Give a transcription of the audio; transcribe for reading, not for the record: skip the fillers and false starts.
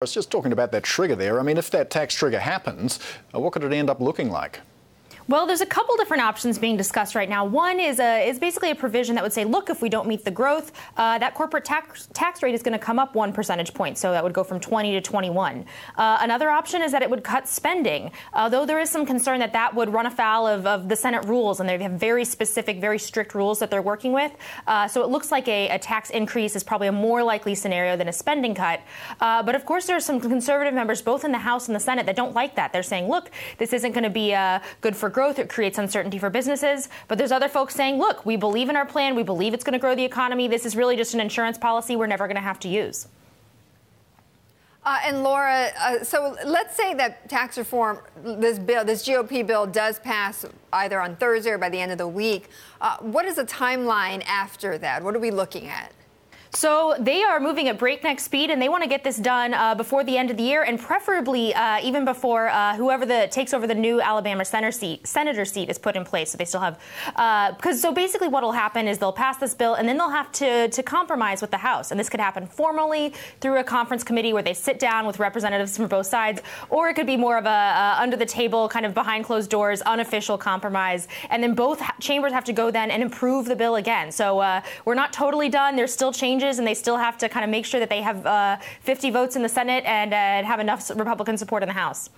I was just talking about that trigger there. I mean, if that tax trigger happens, what could it end up looking like? Well, there's a couple different options being discussed right now. One is basically a provision that would say, look, if we don't meet the growth, that corporate tax rate is going to come up 1 percentage point. So that would go from 20 to 21. Another option is that it would cut spending, though there is some concern that that would run afoul of the Senate rules, and they have very specific, very strict rules that they're working with. So it looks like a tax increase is probably a more likely scenario than a spending cut. But of course, there are some conservative members, both in the House and the Senate, that don't like that. They're saying, look, this isn't going to be good for growth. It creates uncertainty for businesses. But there's other folks saying, look, we believe in our plan. We believe it's going to grow the economy. This is really just an insurance policy we're never going to have to use. And Laura, so let's say that tax reform, this GOP bill does pass either on Thursday or by the end of the week. What is the timeline after that? What are we looking at? So they are moving at breakneck speed, and they want to get this done before the end of the year, and preferably even before whoever takes over the new Alabama senator seat is put in place. So they still have so basically what will happen is they'll pass this bill, and then they'll have to compromise with the House. And this could happen formally through a conference committee where they sit down with representatives from both sides, or it could be more of a under the table, kind of behind closed doors, unofficial compromise. And then both chambers have to go then and improve the bill again. So we're not totally done. There's still changes, and they still have to kind of make sure that they have 50 votes in the Senate and have enough Republican support in the House.